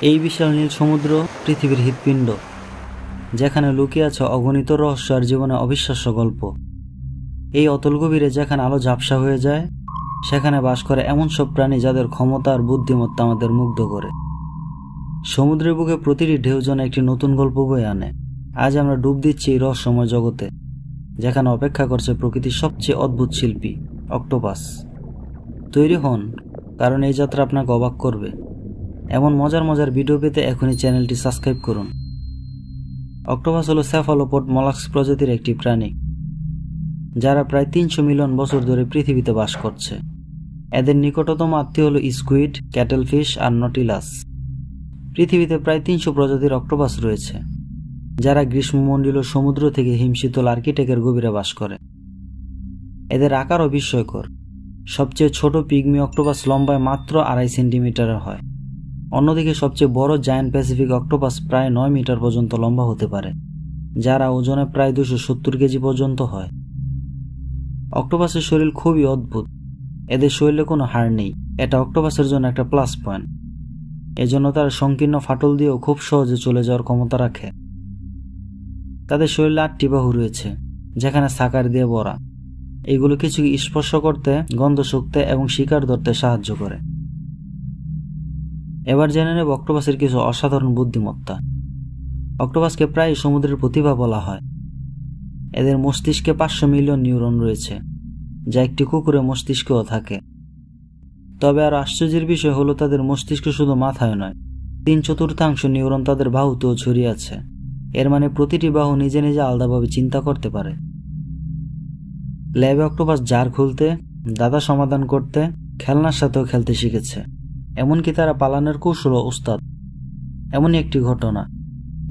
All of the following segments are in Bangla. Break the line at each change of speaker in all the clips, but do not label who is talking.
এই বিশাল নীল সমুদ্র পৃথিবীর হৃৎপিণ্ড, যেখানে লুকিয়ে আছে অগণিত রহস্য আর জীবনে অবিশ্বাস্য গল্প। এই অতল গভীরে যেখানে আলো ঝাপসা হয়ে যায়, সেখানে বাস করে এমন সব প্রাণী যাদের ক্ষমতা আর বুদ্ধিমত্তা আমাদের মুগ্ধ করে। সমুদ্রের বুকে প্রতিটি ঢেউ যেন একটি নতুন গল্প বয়ে আনে। আজ আমরা ডুব দিচ্ছি এই রহস্যময় জগতে, যেখানে অপেক্ষা করছে প্রকৃতির সবচেয়ে অদ্ভুত শিল্পী অক্টোপাস। তৈরি হন, কারণ এই যাত্রা আপনাকে অবাক করবে। এমন মজার মজার ভিডিও পেতে এখনই চ্যানেলটি সাবস্ক্রাইব করুন। অক্টোপাস হলো সেফালোপড মলাস্ক প্রজাতির একটি প্রাণী, যারা প্রায় 300 মিলিয়ন বছর ধরে পৃথিবীতে বাস করছে। এদের নিকটতম আত্মীয় হলো স্কুইড, ক্যাটেলফিশ আর নটিলাস। পৃথিবীতে প্রায় 300 প্রজাতির অক্টোপাস রয়েছে, যারা গ্রীষ্মমণ্ডলীয় সমুদ্র থেকে হিমশীতল আর্কটিকের গভীরে বাস করে। এদের আকারও বিস্ময়কর। সবচেয়ে ছোট পিগমি অক্টোপাস লম্বায় মাত্র 2.5 সেন্টিমিটারের হয়। অন্যদিকে সবচেয়ে বড় জায়ান্ট প্যাসিফিক অক্টোপাস প্রায় 9 মিটার পর্যন্ত লম্বা হতে পারে, যারা ওজনে প্রায় 270 কেজি পর্যন্ত হয়। অক্টোপাসের শরীর খুবই অদ্ভুত। এদের শরীরে কোনো হাড় নেই। এটা অক্টোপাসের জন্য একটা প্লাস পয়েন্ট। এজন্য তারা সংকীর্ণ ফাটল দিয়েও খুব সহজে চলে যাওয়ার ক্ষমতা রাখে। তাদের শরীরে 8টি বাহু রয়েছে, যেখানে সাকার দিয়ে ভরা। এগুলো কিছু স্পর্শ করতে, গন্ধ শুঁকতে এবং শিকার ধরতে সাহায্য করে। এবার জেনে নেব অক্টোপাসের কিছু অসাধারণ বুদ্ধিমত্তা। অক্টোপাসকে প্রায় সমুদ্রের প্রতিভা বলা হয়। এদের মস্তিষ্কে 500 মিলিয়ন নিউরন রয়েছে, যা একটি কুকুরের মস্তিষ্কেও থাকে। তবে আরো আশ্চর্যের বিষয় হলো তাদের মস্তিষ্ক শুধু মাথায় নয়, 3/4 নিউরন তাদের বাহুতেও ছড়িয়ে আছে। এর মানে প্রতিটি বাহু নিজে নিজে আলাদাভাবে চিন্তা করতে পারে। ল্যাবে অক্টোপাস জার খুলতে, দাদা সমাধান করতে, খেলনার সাথেও খেলতে শিখেছে। এমনকি তারা পালানোর কৌশলও ওস্তাদ। এমনই একটি ঘটনা,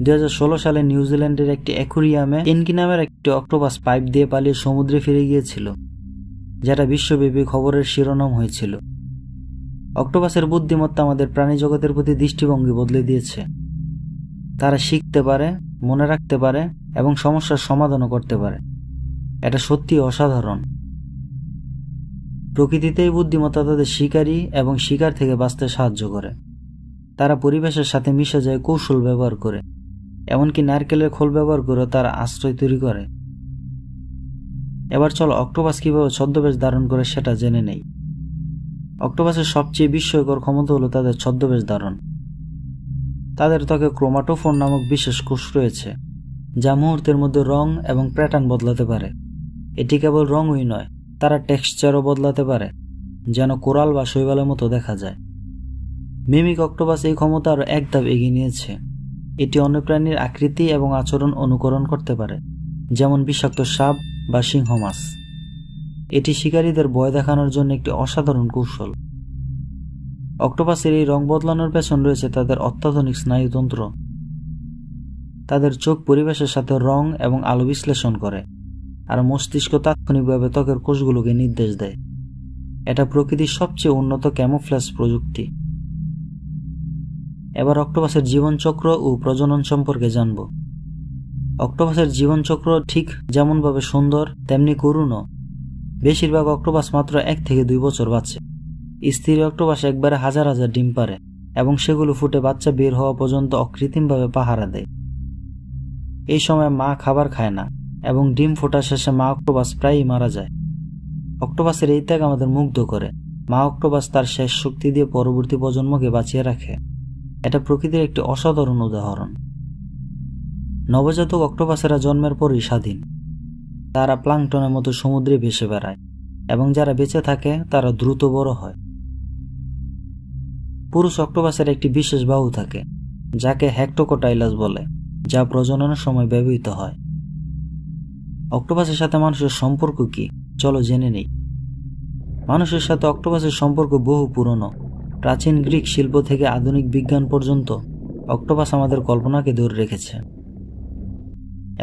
2016 সালে নিউজিল্যান্ডের একটি অ্যাকুরিয়ামে টেনকি নামের একটি অক্টোপাস পাইপ দিয়ে পালিয়ে সমুদ্রে ফিরে গিয়েছিল, যেটা বিশ্বব্যাপী খবরের শিরোনাম হয়েছিল। অক্টোপাসের বুদ্ধিমত্তা আমাদের প্রাণী জগতের প্রতি দৃষ্টিভঙ্গি বদলে দিয়েছে। তারা শিখতে পারে, মনে রাখতে পারে এবং সমস্যার সমাধানও করতে পারে। এটা সত্যি অসাধারণ। প্রকৃতিতে এই বুদ্ধিমত্তা তাদের শিকারী এবং শিকার থেকে বাঁচতে সাহায্য করে। তারা পরিবেশের সাথে মিশে যায় কৌশল ব্যবহার করে, এমনকি নারকেলের খোল ব্যবহার করে তারা আশ্রয় তৈরি করে। এবার চলো অক্টোপাস কিভাবে ছদ্মবেশ ধারণ করে সেটা জেনে নেই। অক্টোপাসের সবচেয়ে বিস্ময়কর ক্ষমতা হলো তাদের ছদ্মবেশ ধারণ। তাদের ত্বকে ক্রোমাটোফোর নামক বিশেষ কোষ রয়েছে, যা মুহূর্তের মধ্যে রং এবং প্যাটার্ন বদলাতে পারে। এটি কেবল রঙই নয়, তারা টেক্সচারও বদলাতে পারে, যেন কোরাল বা শৈবালের মতো দেখা যায়। মিমিক অক্টোপাস এই ক্ষমতা আরও এক ধাপ এগিয়ে নিয়েছে। এটি অন্য প্রাণীর আকৃতি এবং আচরণ অনুকরণ করতে পারে, যেমন বিষাক্ত সাপ বা সিংহ মাছ। এটি শিকারীদের ভয় দেখানোর জন্য একটি অসাধারণ কৌশল। অক্টোপাসের এই রং বদলানোর পেছন রয়েছে তাদের অত্যাধুনিক স্নায়ুতন্ত্র। তাদের চোখ পরিবেশের সাথে রং এবং আলো বিশ্লেষণ করে, আর মস্তিষ্ক তাৎক্ষণিকভাবে ত্বকের কোষগুলোকে নির্দেশ দেয়। এটা প্রকৃতির সবচেয়ে উন্নত ক্যামোফ্লেজ প্রযুক্তি। এবার অক্টোপাসের জীবনচক্র ও প্রজনন সম্পর্কে জানব। অক্টোপাসের জীবনচক্র ঠিক যেমনভাবে সুন্দর তেমনি করুণও। বেশিরভাগ অক্টোপাস মাত্র 1 থেকে 2 বছর বাঁচে। স্ত্রী অক্টোপাস একবারে হাজার হাজার ডিম পারে এবং সেগুলো ফুটে বাচ্চা বের হওয়া পর্যন্ত অকৃত্রিমভাবে পাহারা দেয়। এই সময় মা খাবার খায় না এবং ডিম ফোটা শেষে মা অক্টোপাস প্রায়ই মারা যায়। অক্টোপাসের এই ত্যাগ আমাদের মুগ্ধ করে। মা অক্টোপাস তার শেষ শক্তি দিয়ে পরবর্তী প্রজন্মকে বাঁচিয়ে রাখে। এটা প্রকৃতির একটি অসাধারণ উদাহরণ। নবজাতক অক্টোপাসেরা জন্মের পরই স্বাধীন। তারা প্লাঙ্কটনের মতো সমুদ্রে ভেসে বেড়ায় এবং যারা বেঁচে থাকে তারা দ্রুত বড় হয়। পুরুষ অক্টোপাসের একটি বিশেষ বাহু থাকে, যাকে হেক্টোকোটাইলাস বলে, যা প্রজননের সময় ব্যবহৃত হয়। অক্টোপাসের সাথে মানুষের সম্পর্ক কি, চলো জেনে নেই। মানুষের সাথে অক্টোপাসের সম্পর্ক বহু পুরনো। প্রাচীন গ্রিক শিল্প থেকে আধুনিক বিজ্ঞান পর্যন্ত অক্টোপাস আমাদের কল্পনাকে ধরে রেখেছে।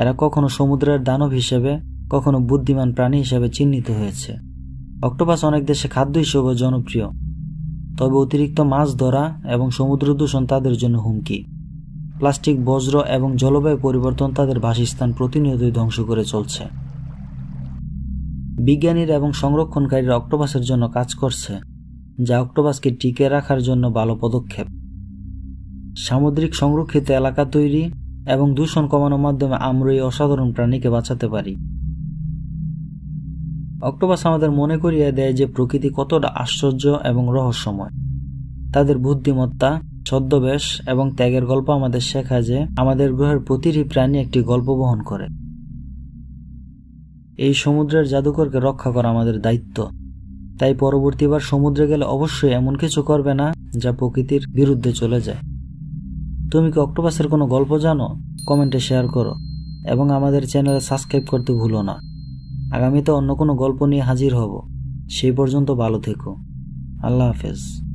এরা কখনো সমুদ্রের দানব হিসেবে, কখনো বুদ্ধিমান প্রাণী হিসেবে চিহ্নিত হয়েছে। অক্টোপাস অনেক দেশে খাদ্য হিসেবে জনপ্রিয়, তবে অতিরিক্ত মাছ ধরা এবং সমুদ্র দূষণ তাদের জন্য হুমকি। প্লাস্টিক, বজ্র এবং জলবায়ু পরিবর্তন তাদের বাসস্থান প্রতিনিয়তই ধ্বংস করে চলছে। বিজ্ঞানীরা এবং সংরক্ষণকারীরা অক্টোপাসের জন্য কাজ করছে, যা অক্টোপাসকে টিকে রাখার জন্য ভালো পদক্ষেপ। সামুদ্রিক সংরক্ষিত এলাকা তৈরি এবং দূষণ কমানোর মাধ্যমে আমরা এই অসাধারণ প্রাণীকে বাঁচাতে পারি। অক্টোপাস আমাদের মনে করিয়ে দেয় যে প্রকৃতি কতটা আশ্চর্য এবং রহস্যময়। তাদের বুদ্ধিমত্তা, ছদ্মবেশ এবং ত্যাগের গল্প আমাদের শেখায় যে আমাদের গ্রহের প্রতিটি প্রাণী একটি গল্প বহন করে। এই সমুদ্রের জাদুকরকে রক্ষা করা আমাদের দায়িত্ব। তাই পরবর্তীবার সমুদ্রে গেলে অবশ্যই এমন কিছু করবে না যা প্রকৃতির বিরুদ্ধে চলে যায়। তুমি কি অক্টোপাসের কোনো গল্প জানো? কমেন্টে শেয়ার করো এবং আমাদের চ্যানেলে সাবস্ক্রাইব করতে ভুলো না। আগামীতে অন্য কোনো গল্প নিয়ে হাজির হব। সেই পর্যন্ত ভালো থেকো। আল্লাহ হাফেজ।